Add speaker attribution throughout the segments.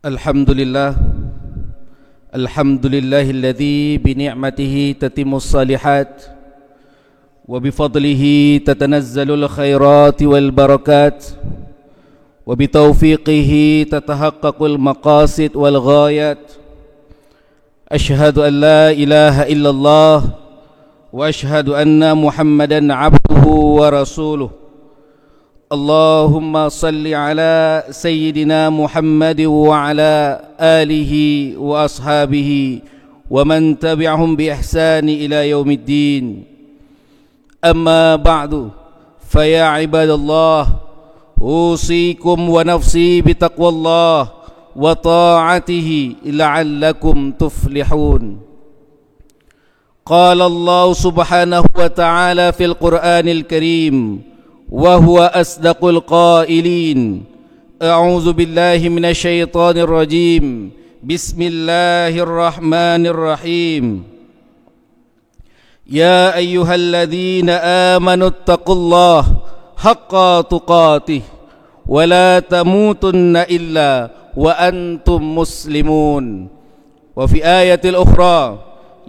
Speaker 1: Alhamdulillah Alhamdulillahilladzi bini'matihi tatimmus salihat wa bifadlihi tatanazzalul khairati wal barakat wa bitaufiqihi tatahaqqaqul maqasid wal ghayat. Ashhadu an la ilaha illallah wa ashhadu anna Muhammadan abduhu wa rasuluh. Allahumma salli ala Sayyidina Muhammad wa ala alihi wa ashabihi wa man tabi'ahum bi ihsani ila yaumiddin. Amma ba'du, faya ibadallah, usikum wa nafsi bitaqwallah wa ta'atihi la'allakum tuflihun. Qala Allah subhanahu wa ta'ala fil Qur'anil Karim وهو أصدق القائلين. أعوذ بالله من الشيطان الرجيم. بسم الله الرحمن الرحيم. يا أيها الذين آمنوا اتقوا الله حق تقاته ولا تموتن إلا وأنتم مسلمون. وفي آية الأخرى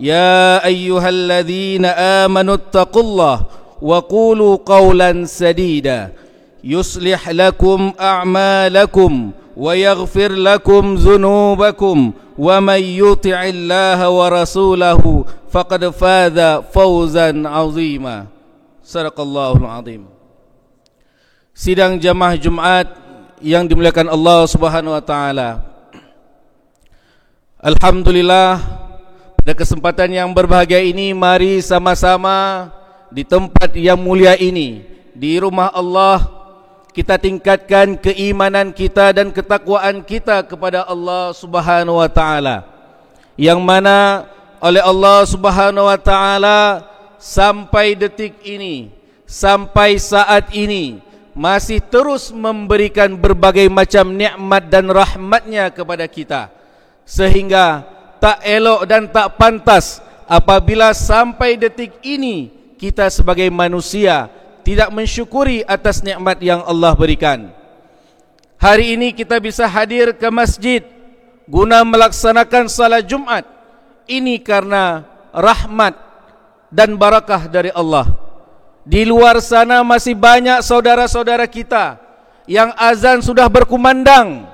Speaker 1: يا أيها الذين آمنوا اتقوا الله وقولوا قولا سديدا يصلح لكم أعمالكم ويغفر لكم ذنوبكم ومن يطع الله ورسوله فقد فاز فوزا عظيما. Sadaqallahul azim. Sidang jamaah Jumat yang dimuliakan Allah Subhanahu wa taala. Alhamdulillah, pada kesempatan yang berbahagia ini mari sama-sama di tempat yang mulia ini, di rumah Allah, kita tingkatkan keimanan kita dan ketakwaan kita kepada Allah Subhanahu wa taala, yang mana oleh Allah Subhanahu wa taala sampai detik ini, sampai saat ini masih terus memberikan berbagai macam nikmat dan rahmatnya kepada kita, sehingga tak elok dan tak pantas apabila sampai detik ini kita sebagai manusia tidak mensyukuri atas nikmat yang Allah berikan. Hari ini kita bisa hadir ke masjid guna melaksanakan salat Jumat. Ini karena rahmat dan barakah dari Allah. Di luar sana masih banyak saudara-saudara kita yang azan sudah berkumandang,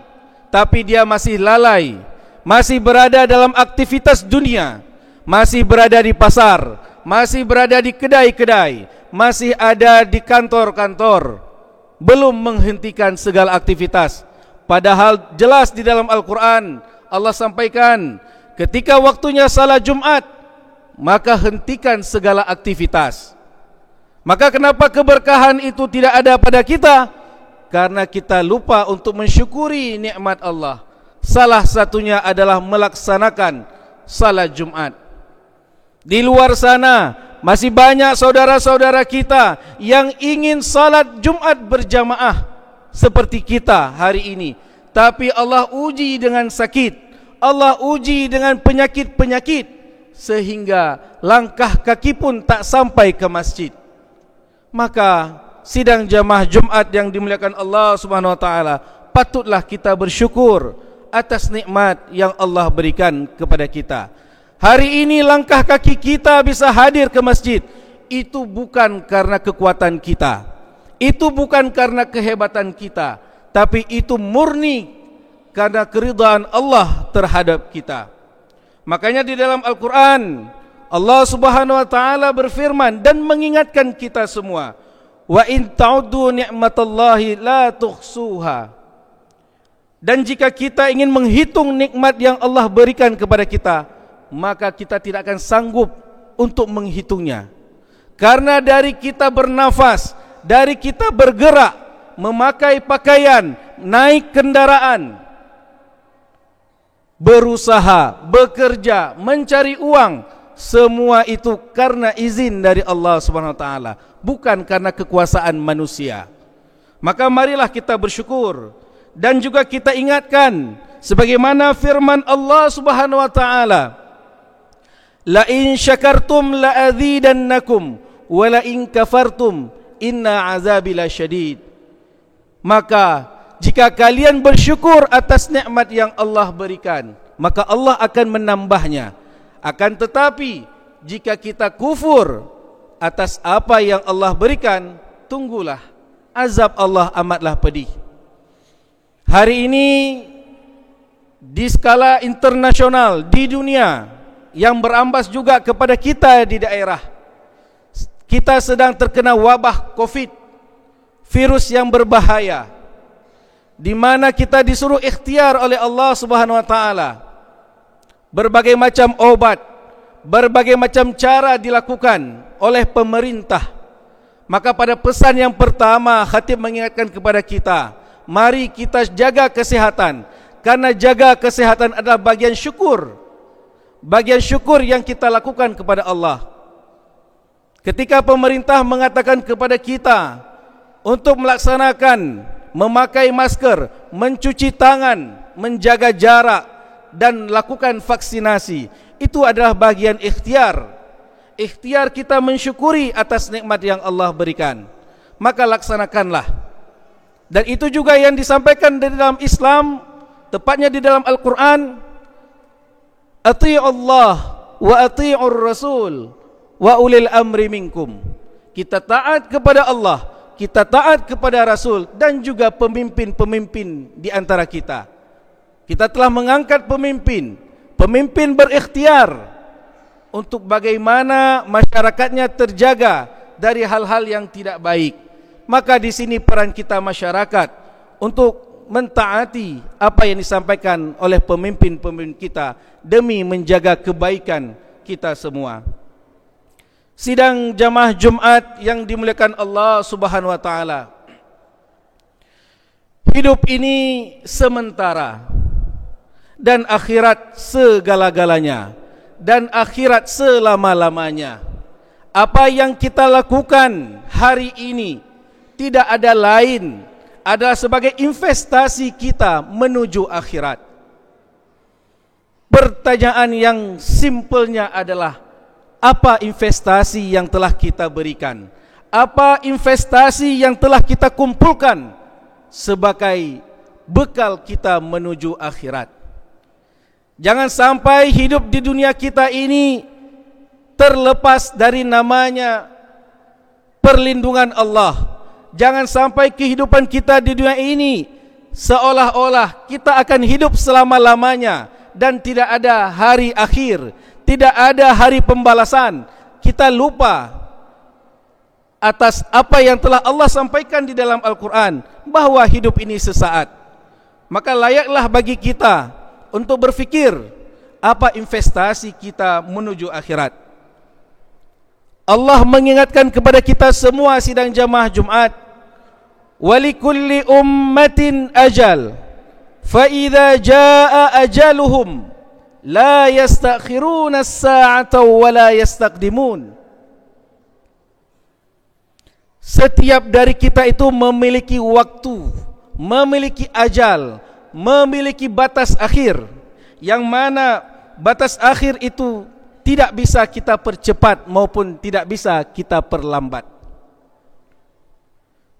Speaker 1: tapi dia masih lalai, masih berada dalam aktivitas dunia, masih berada di pasar, masih berada di kedai-kedai, masih ada di kantor-kantor, belum menghentikan segala aktivitas. Padahal jelas di dalam Al-Quran Allah sampaikan, ketika waktunya salat Jumat, maka hentikan segala aktivitas. Maka kenapa keberkahan itu tidak ada pada kita? Karena kita lupa untuk mensyukuri nikmat Allah. Salah satunya adalah melaksanakan salat Jumat. Di luar sana masih banyak saudara-saudara kita yang ingin salat Jumat berjamaah seperti kita hari ini, tapi Allah uji dengan sakit, Allah uji dengan penyakit-penyakit, sehingga langkah kaki pun tak sampai ke masjid. Maka sidang jamaah Jumat yang dimuliakan Allah Subhanahu wa taala, patutlah kita bersyukur atas nikmat yang Allah berikan kepada kita. Hari ini langkah kaki kita bisa hadir ke masjid, itu bukan karena kekuatan kita, itu bukan karena kehebatan kita, tapi itu murni karena keridhaan Allah terhadap kita. Makanya di dalam Al-Quran Allah Subhanahu wa taala berfirman dan mengingatkan kita semua, wa in ta'uddu ni'matallahi la tuhsuha. Dan jika kita ingin menghitung nikmat yang Allah berikan kepada kita, maka kita tidak akan sanggup untuk menghitungnya. Karena dari kita bernafas, dari kita bergerak, memakai pakaian, naik kendaraan, berusaha, bekerja, mencari uang, semua itu karena izin dari Allah Subhanahu wa taala, bukan karena kekuasaan manusia. Maka marilah kita bersyukur, dan juga kita ingatkan sebagaimana firman Allah Subhanahu wa taala, la in syakartum la azidannakum wa la in kafartum inna azabi lasyadid. Maka jika kalian bersyukur atas nikmat yang Allah berikan, maka Allah akan menambahnya. Akan tetapi jika kita kufur atas apa yang Allah berikan, tunggulah azab Allah amatlah pedih. Hari ini di skala internasional, di dunia, yang berambas juga kepada kita di daerah, kita sedang terkena wabah COVID, virus yang berbahaya, di mana kita disuruh ikhtiar oleh Allah Subhanahu wa taala. Berbagai macam obat, berbagai macam cara dilakukan oleh pemerintah. Maka pada pesan yang pertama, khatib mengingatkan kepada kita, mari kita jaga kesehatan, karena jaga kesehatan adalah bagian syukur. Bagian syukur yang kita lakukan kepada Allah. Ketika pemerintah mengatakan kepada kita untuk melaksanakan memakai masker, mencuci tangan, menjaga jarak dan lakukan vaksinasi, itu adalah bagian ikhtiar. Ikhtiar kita mensyukuri atas nikmat yang Allah berikan. Maka laksanakanlah. Dan itu juga yang disampaikan di dalam Islam, tepatnya di dalam Al-Quran, Ati'u Allah wa ati'ur Rasul wa ulil amri minkum. Kita taat kepada Allah, kita taat kepada Rasul, dan juga pemimpin-pemimpin di antara kita. Kita telah mengangkat pemimpin. Pemimpin berikhtiar untuk bagaimana masyarakatnya terjaga dari hal-hal yang tidak baik. Maka di sini peran kita masyarakat untuk mentaati apa yang disampaikan oleh pemimpin-pemimpin kita demi menjaga kebaikan kita semua. Sidang jamaah Jumat yang dimuliakan Allah Subhanahu wa taala. Hidup ini sementara dan akhirat segala-galanya, dan akhirat selama-lamanya. Apa yang kita lakukan hari ini tidak ada lain adalah sebagai investasi kita menuju akhirat. Pertanyaan yang simpelnya adalah, apa investasi yang telah kita berikan? Apa investasi yang telah kita kumpulkan sebagai bekal kita menuju akhirat? Jangan sampai hidup di dunia kita ini terlepas dari namanya perlindungan Allah. Jangan sampai kehidupan kita di dunia ini seolah-olah kita akan hidup selama-lamanya dan tidak ada hari akhir, tidak ada hari pembalasan. Kita lupa atas apa yang telah Allah sampaikan di dalam Al-Quran, bahwa hidup ini sesaat. Maka layaklah bagi kita untuk berfikir apa investasi kita menuju akhirat. Allah mengingatkan kepada kita semua sidang jamaah Jumat, walikulli ummatin ajal, fa idza jaa ajaluhum la yastakhiruna as-sa'ata wa la yastaqdimun. Setiap dari kita itu memiliki waktu, memiliki ajal, memiliki batas akhir, yang mana batas akhir itu tidak bisa kita percepat maupun tidak bisa kita perlambat.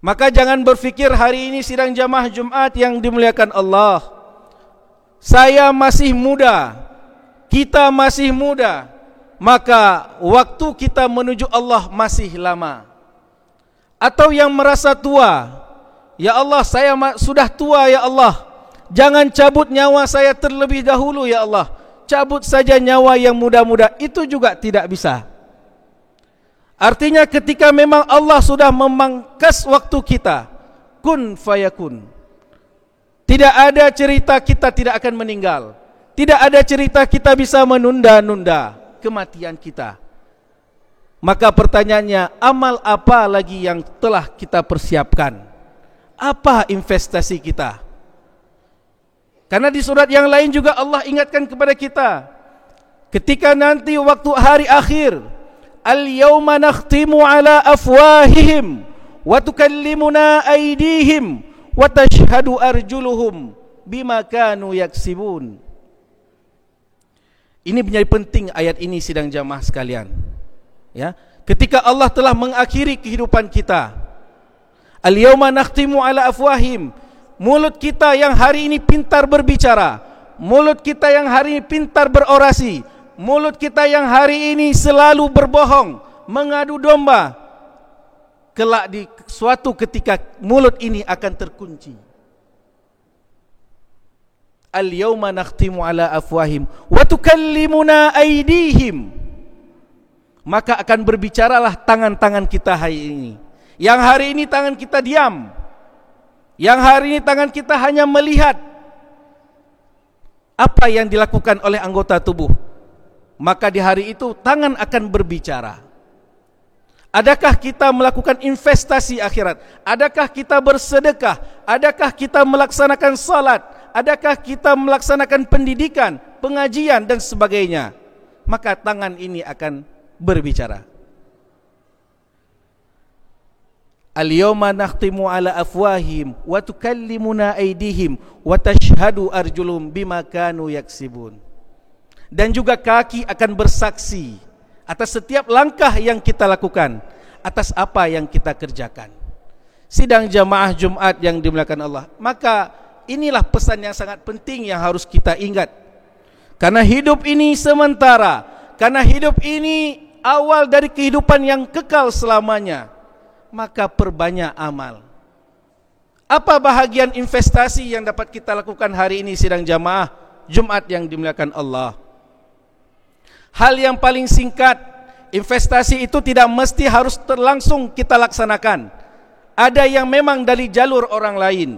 Speaker 1: Maka jangan berfikir hari ini sidang jamaah Jumat yang dimuliakan Allah, saya masih muda, kita masih muda, maka waktu kita menuju Allah masih lama. Atau yang merasa tua, ya Allah saya sudah tua ya Allah, jangan cabut nyawa saya terlebih dahulu ya Allah, cabut saja nyawa yang muda-muda, itu juga tidak bisa. Artinya ketika memang Allah sudah memangkas waktu kita, kun fayakun. Tidak ada cerita kita tidak akan meninggal. Tidak ada cerita kita bisa menunda-nunda kematian kita. Maka pertanyaannya, amal apa lagi yang telah kita persiapkan? Apa investasi kita? Karena di surat yang lain juga Allah ingatkan kepada kita, ketika nanti waktu hari akhir, al-yawma nakhtimu ala afwahihim wa tukallimuna aydihim wa tashhadu arjuluhum bima kanu yaksibun. Ini menjadi penting ayat ini sidang jamaah sekalian. Ya, ketika Allah telah mengakhiri kehidupan kita, al-yawma nakhtimu ala afwahim, mulut kita yang hari ini pintar berbicara, mulut kita yang hari ini pintar berorasi, mulut kita yang hari ini selalu berbohong, mengadu domba, kelak di suatu ketika mulut ini akan terkunci. Al-yawma nakhtimu ala afwahim wa tukallimuna aydihim. Maka akan berbicaralah tangan-tangan kita hari ini. Yang hari ini tangan kita diam, yang hari ini tangan kita hanya melihat apa yang dilakukan oleh anggota tubuh, maka di hari itu tangan akan berbicara. Adakah kita melakukan investasi akhirat? Adakah kita bersedekah? Adakah kita melaksanakan salat? Adakah kita melaksanakan pendidikan, pengajian dan sebagainya? Maka tangan ini akan berbicara. Al-yawma nakhtimu ala afwahim wa tukallimuna aydihim wa tashhadu arjulum bima kanu yaksibun. Dan juga kaki akan bersaksi atas setiap langkah yang kita lakukan, atas apa yang kita kerjakan. Sidang jamaah Jumat yang dimuliakan Allah, maka inilah pesan yang sangat penting yang harus kita ingat. Karena hidup ini sementara, karena hidup ini awal dari kehidupan yang kekal selamanya, maka perbanyak amal. Apa bahagian investasi yang dapat kita lakukan hari ini sidang jamaah Jumat yang dimuliakan Allah? Hal yang paling singkat, investasi itu tidak mesti harus langsung kita laksanakan. Ada yang memang dari jalur orang lain.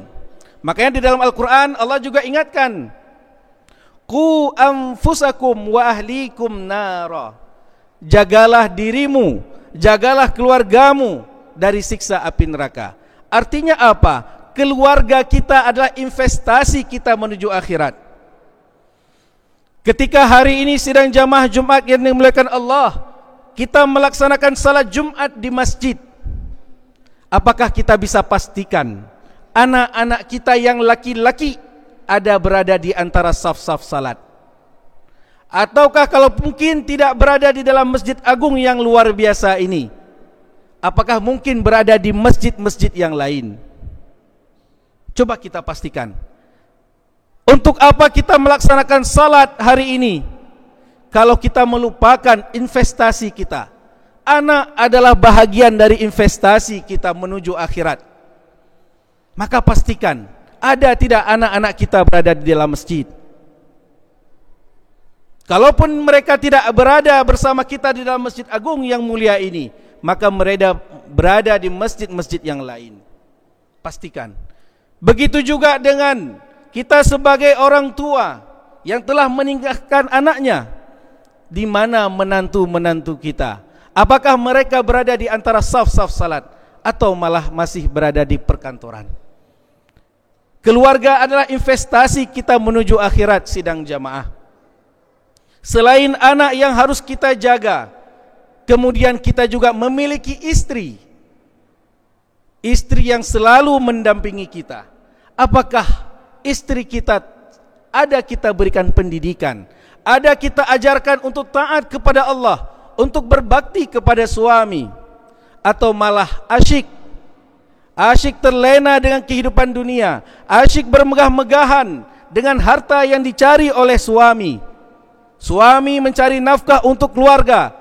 Speaker 1: Makanya di dalam Al-Quran Allah juga ingatkan, Qu anfusakum wa ahlikum nara. Jagalah dirimu, jagalah keluargamu dari siksa api neraka. Artinya apa? Keluarga kita adalah investasi kita menuju akhirat. Ketika hari ini sidang jamaah Jumat yang dimuliakan Allah, kita melaksanakan salat Jumat di masjid, apakah kita bisa pastikan anak-anak kita yang laki-laki ada berada di antara saf-saf salat? Ataukah kalau mungkin tidak berada di dalam masjid agung yang luar biasa ini, apakah mungkin berada di masjid-masjid yang lain? Coba kita pastikan. Untuk apa kita melaksanakan salat hari ini kalau kita melupakan investasi kita? Anak adalah bahagian dari investasi kita menuju akhirat. Maka pastikan, ada tidak anak-anak kita berada di dalam masjid? Kalaupun mereka tidak berada bersama kita di dalam masjid agung yang mulia ini, maka mereka berada di masjid-masjid yang lain. Pastikan. Begitu juga dengan kita sebagai orang tua yang telah meninggalkan anaknya. Di mana menantu-menantu kita? Apakah mereka berada di antara saf-saf salat atau malah masih berada di perkantoran? Keluarga adalah investasi kita menuju akhirat sidang jamaah. Selain anak yang harus kita jaga, kemudian kita juga memiliki istri. Istri yang selalu mendampingi kita. Apakah istri kita ada kita berikan pendidikan, ada kita ajarkan untuk taat kepada Allah, untuk berbakti kepada suami, atau malah asyik terlena dengan kehidupan dunia, asyik bermegah-megahan dengan harta yang dicari oleh suami. Suami mencari nafkah untuk keluarga,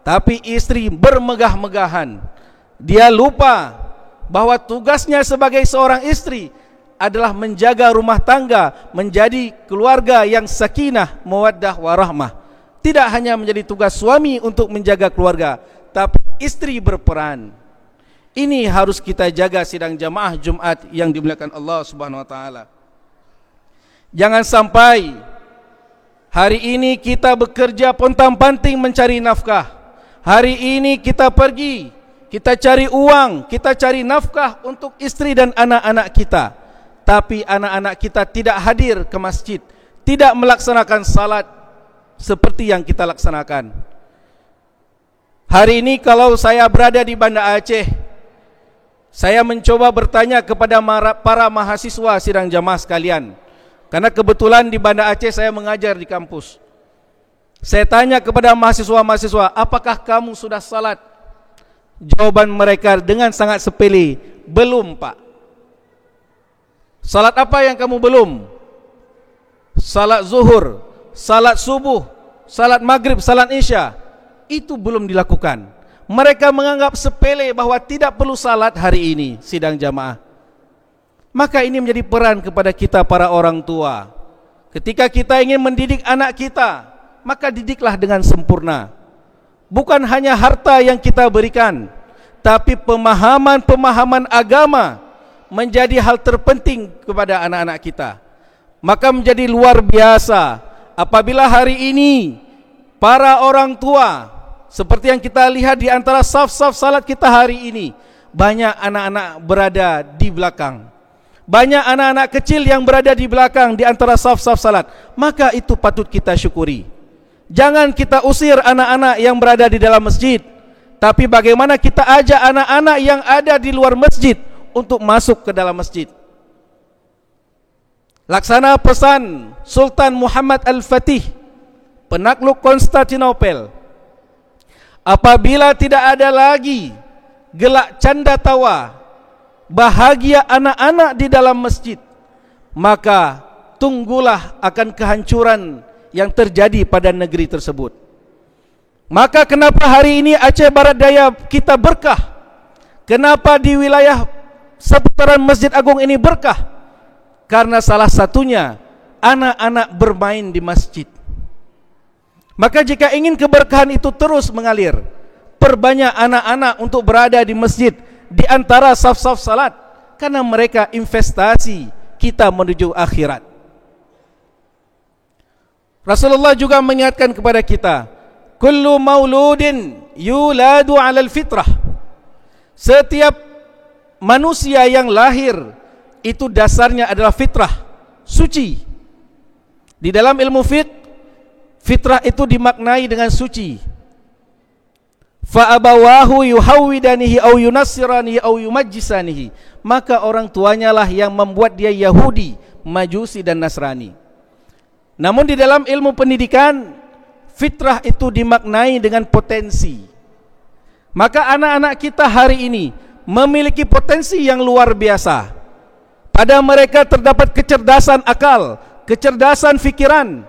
Speaker 1: tapi istri bermegah-megahan. Dia lupa bahwa tugasnya sebagai seorang istri adalah menjaga rumah tangga, menjadi keluarga yang sakinah, mawaddah, warahmah. Tidak hanya menjadi tugas suami untuk menjaga keluarga, tapi istri berperan. Ini harus kita jaga sidang jamaah Jumat yang dimuliakan Allah Subhanahu wa taala. Jangan sampai hari ini kita bekerja pontang-panting mencari nafkah. Hari ini kita pergi, kita cari uang, kita cari nafkah untuk istri dan anak-anak kita. Tapi anak-anak kita tidak hadir ke masjid, tidak melaksanakan salat seperti yang kita laksanakan. Hari ini kalau saya berada di Banda Aceh, saya mencoba bertanya kepada para mahasiswa sidang jamaah sekalian. Karena kebetulan di Banda Aceh saya mengajar di kampus. Saya tanya kepada mahasiswa-mahasiswa, apakah kamu sudah salat? Jawaban mereka dengan sangat sepele, belum Pak. Salat apa yang kamu belum? Salat zuhur, salat subuh, salat maghrib, salat isya, itu belum dilakukan. Mereka menganggap sepele bahwa tidak perlu salat hari ini, sidang jamaah. Maka ini menjadi peran kepada kita para orang tua. Ketika kita ingin mendidik anak kita, maka didiklah dengan sempurna. Bukan hanya harta yang kita berikan, tapi pemahaman-pemahaman agama menjadi hal terpenting kepada anak-anak kita. Maka menjadi luar biasa apabila hari ini para orang tua, seperti yang kita lihat di antara saf-saf salat kita hari ini, banyak anak-anak berada di belakang. Banyak anak-anak kecil yang berada di belakang di antara saf-saf salat. Maka itu patut kita syukuri. Jangan kita usir anak-anak yang berada di dalam masjid, tapi bagaimana kita ajak anak-anak yang ada di luar masjid untuk masuk ke dalam masjid. Laksana pesan Sultan Muhammad Al-Fatih, penakluk Konstantinopel, apabila tidak ada lagi gelak canda tawa, bahagia anak-anak di dalam masjid, maka tunggulah akan kehancuran yang terjadi pada negeri tersebut. Maka kenapa hari ini Aceh Barat Daya kita berkah? Kenapa di wilayah seputaran Masjid Agung ini berkah? Karena salah satunya anak-anak bermain di masjid. Maka jika ingin keberkahan itu terus mengalir, perbanyak anak-anak untuk berada di masjid di antara saf-saf salat, karena mereka investasi kita menuju akhirat. Rasulullah juga mengingatkan kepada kita, kullu mauludin yuladu 'alal fitrah. Setiap manusia yang lahir itu dasarnya adalah fitrah, suci. Di dalam ilmu fiqh, fitrah itu dimaknai dengan suci. Fa abawahu yuhawwidanihi aw yunassiranihi aw yumajjisanihi. Maka orang tuanya lah yang membuat dia Yahudi, Majusi dan Nasrani. Namun di dalam ilmu pendidikan, fitrah itu dimaknai dengan potensi. Maka anak-anak kita hari ini memiliki potensi yang luar biasa. Pada mereka terdapat kecerdasan akal, kecerdasan fikiran.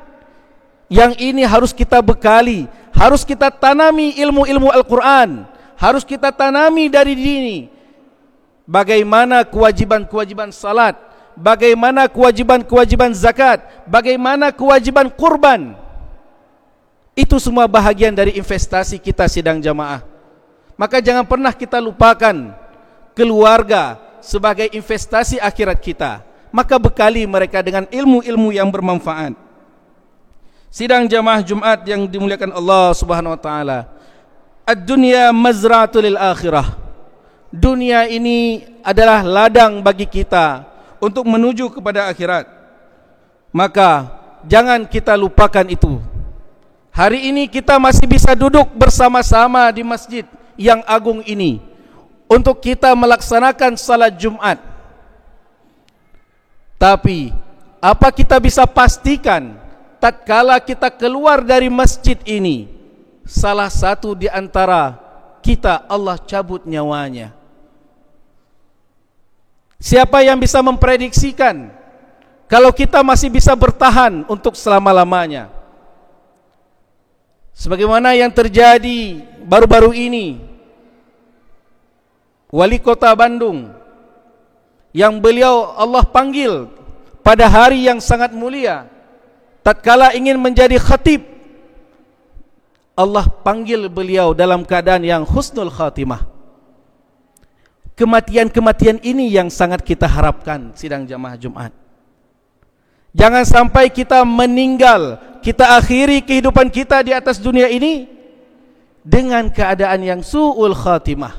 Speaker 1: Yang ini harus kita bekali, harus kita tanami ilmu-ilmu Al-Quran, harus kita tanami dari dini. Bagaimana kewajiban-kewajiban salat, bagaimana kewajiban-kewajiban zakat, bagaimana kewajiban kurban. Itu semua bahagian dari investasi kita sidang jamaah. Maka jangan pernah kita lupakan keluarga sebagai investasi akhirat kita. Maka bekali mereka dengan ilmu-ilmu yang bermanfaat. Sidang jamaah Jumat yang dimuliakan Allah Subhanahu wa taala. Ad-dunya mazra'atul lil akhirah. Dunia ini adalah ladang bagi kita untuk menuju kepada akhirat. Maka jangan kita lupakan itu. Hari ini kita masih bisa duduk bersama-sama di masjid yang agung ini untuk kita melaksanakan salat Jumat. Tapi apa kita bisa pastikan tatkala kita keluar dari masjid ini, salah satu di antara kita Allah cabut nyawanya? Siapa yang bisa memprediksikan kalau kita masih bisa bertahan untuk selama-lamanya? Sebagaimana yang terjadi baru-baru ini, Wali Kota Bandung yang beliau Allah panggil pada hari yang sangat mulia, tatkala ingin menjadi khatib, Allah panggil beliau dalam keadaan yang husnul khatimah. Kematian-kematian ini yang sangat kita harapkan sidang jamaah Jumat. Jangan sampai kita meninggal, kita akhiri kehidupan kita di atas dunia ini dengan keadaan yang su'ul khatimah.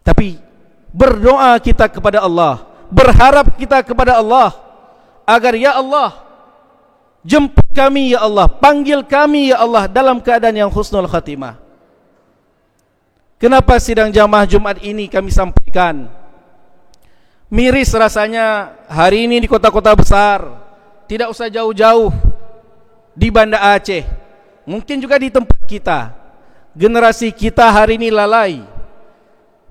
Speaker 1: Tapi berdoa kita kepada Allah, berharap kita kepada Allah agar ya Allah jemput kami ya Allah, panggil kami ya Allah dalam keadaan yang husnul khatimah. Kenapa sidang jamaah Jumat ini kami sampaikan? Miris rasanya hari ini di kota-kota besar, tidak usah jauh-jauh, di Banda Aceh, mungkin juga di tempat kita. Generasi kita hari ini lalai.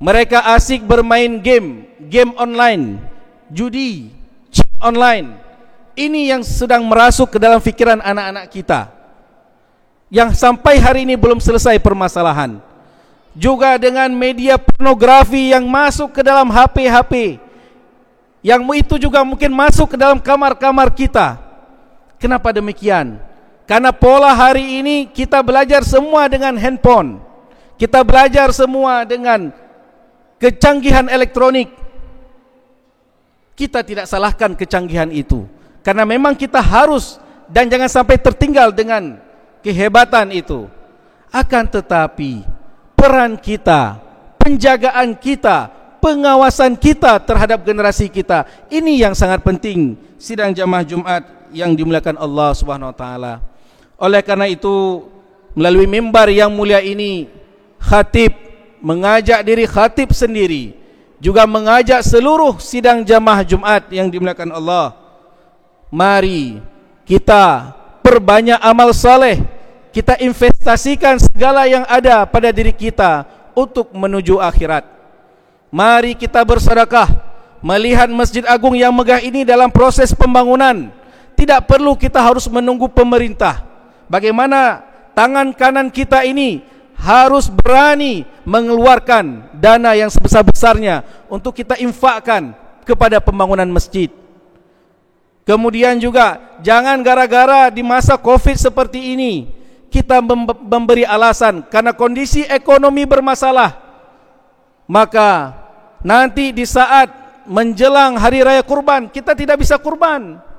Speaker 1: Mereka asik bermain game online, judi, chip online. Ini yang sedang merasuk ke dalam fikiran anak-anak kita, yang sampai hari ini belum selesai permasalahan. Juga dengan media pornografi yang masuk ke dalam HP-HP, yang itu juga mungkin masuk ke dalam kamar-kamar kita. Kenapa demikian? Karena pola hari ini kita belajar semua dengan handphone, kita belajar semua dengan kecanggihan elektronik. Kita tidak salahkan kecanggihan itu, karena memang kita harus dan jangan sampai tertinggal dengan kehebatan itu. Akan tetapi peran kita, penjagaan kita, pengawasan kita terhadap generasi kita, ini yang sangat penting sidang jamaah Jumat yang dimuliakan Allah Subhanahu wa taala. Oleh karena itu, melalui mimbar yang mulia ini, khatib mengajak diri khatib sendiri, juga mengajak seluruh sidang jamaah Jumat yang dimuliakan Allah. Mari kita perbanyak amal saleh, kita investasikan segala yang ada pada diri kita untuk menuju akhirat. Mari kita bersedekah, melihat Masjid Agung yang megah ini dalam proses pembangunan. Tidak perlu kita harus menunggu pemerintah. Bagaimana tangan kanan kita ini harus berani mengeluarkan dana yang sebesar-besarnya untuk kita infakkan kepada pembangunan masjid. Kemudian juga jangan gara-gara di masa Covid seperti ini kita memberi alasan karena kondisi ekonomi bermasalah, maka nanti di saat menjelang hari raya kurban kita tidak bisa kurban.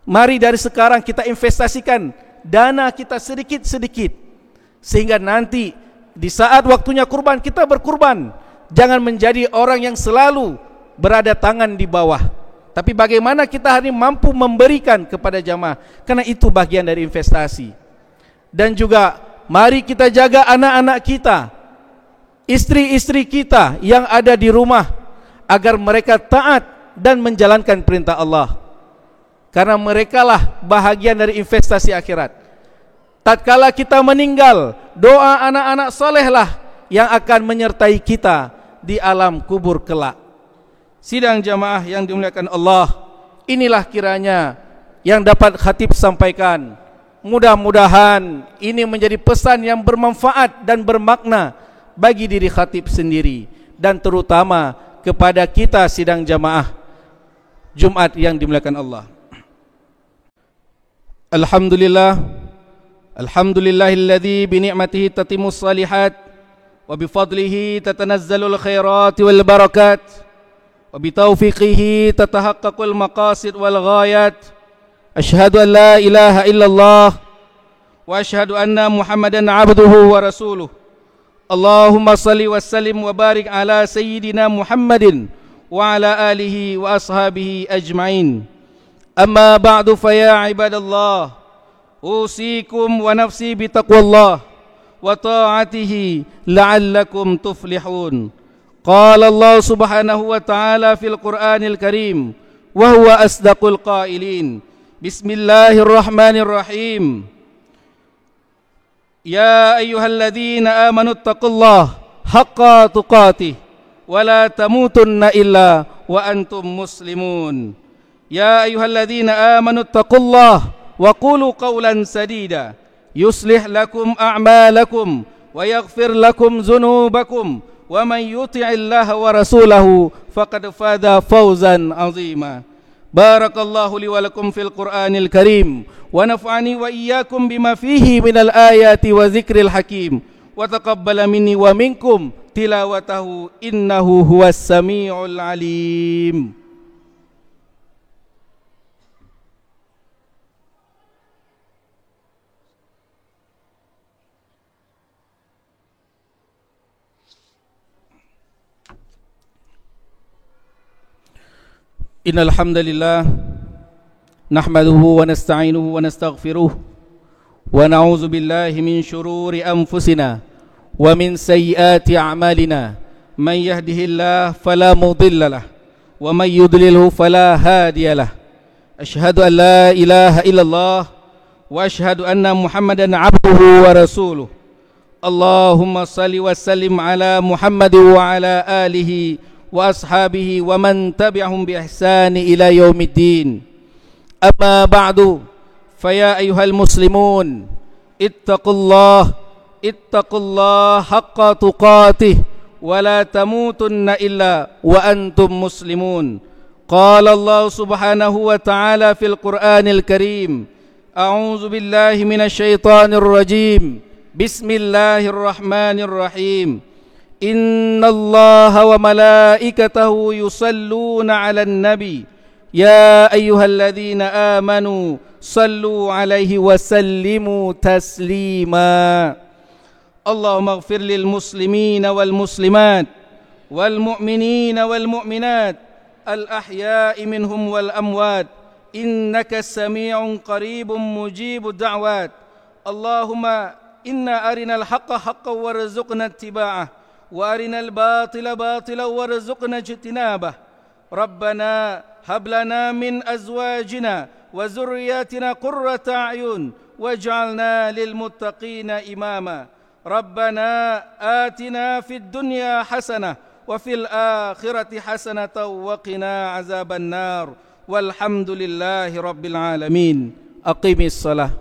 Speaker 1: Mari dari sekarang kita investasikan dana kita sedikit-sedikit, sehingga nanti di saat waktunya kurban kita berkurban. Jangan menjadi orang yang selalu berada tangan di bawah, tapi bagaimana kita hari ini mampu memberikan kepada jamaah, karena itu bagian dari investasi. Dan juga mari kita jaga anak-anak kita, istri-istri kita yang ada di rumah, agar mereka taat dan menjalankan perintah Allah, karena merekalah bahagian dari investasi akhirat. Tatkala kita meninggal, doa anak-anak solehlah yang akan menyertai kita di alam kubur kelak. Sidang jamaah yang dimuliakan Allah, inilah kiranya yang dapat khatib sampaikan. Mudah-mudahan ini menjadi pesan yang bermanfaat dan bermakna bagi diri khatib sendiri, dan terutama kepada kita sidang jamaah Jumat yang dimuliakan Allah. Alhamdulillah, alhamdulillahilladzi bi ni'matihi tatimmus shalihat wa bi fadlihi tatanazzalul khairat wal barakat wa bi taufiqihi tatahaqqaqul maqasid wal ghayat. Asyhadu an la ilaha illallah wa asyhadu anna Muhammadan abduhu wa rasuluh. Allahumma salli wa sallim wa barik ala sayyidina Muhammadin wa ala alihi wa ashabihi ajma'in. Amma ba'du fa ya ibadallah, usikum wa nafsi bitaqwallah wa ta'atihi la'allakum tuflihun. Qala Allah subhanahu wa ta'ala fil Qur'anil Karim wa huwa asdaqul qailin. Bismillahirrahmanirrahim. Ya ayyuhalladzina amanu taqullaha haqqa tuqatih wa la tamutunna illa wa antum muslimun. Ya ayyuhalladzina amanu taqullaha wa qulu qawlan sadida yuslih lakum a'malakum wa yaghfir lakum dhunubakum wa man yuti'illaha wa rasulahu faqad faza fawzan 'azima. Barakallahu li wa lakum fil Qur'anil Karim wa naf'ani wa iyyakum bima fihi minal ayati wa dzikril hakim wa taqabbala minni wa minkum tilawatahu innahu huwas samiul alim. Innal hamdalillah nahmaduhu wa nasta'inuhu wa nastaghfiruh wa na'udzu billahi min shururi anfusina wa min sayyiati a'malina. Man yahdihillahu fala mudilla lahu wa man yudlilhu fala hadiya lahu. Asyhadu an la ilaha illallah wa asyhadu anna Muhammadan 'abduhu wa rasuluh. Allahumma salli wa sallim ala Muhammad wa ala alihi wa وأصحابه ومن تبعهم بإحسان إلى يوم الدين. أما بعد فيا أيها المسلمون اتقوا الله حق تقاته ولا تموتن إلا وأنتم مسلمون. قال الله سبحانه وتعالى في القرآن الكريم: أعوذ بالله من الشيطان الرجيم، بسم الله الرحمن الرحيم، إن الله وملائكته يصلون على النبي يا أيها الذين آمنوا صلوا عليه وسلموا تسليما. اللهم اغفر للمسلمين والمسلمات والمؤمنين والمؤمنات الأحياء منهم والأموات إنك سميع قريب مجيب الدعوات. اللهم إنا أرنا الحق حقا وارزقنا اتباعه وأرنا الباطل باطلا وارزقنا اجتنابه. ربنا هب لنا من أزواجنا وذرياتنا قرة أعين واجعلنا للمتقين إماما. ربنا آتنا في الدنيا حسنة وفي الآخرة حسنة وقنا عذاب النار. والحمد لله رب العالمين. أقم الصلاة.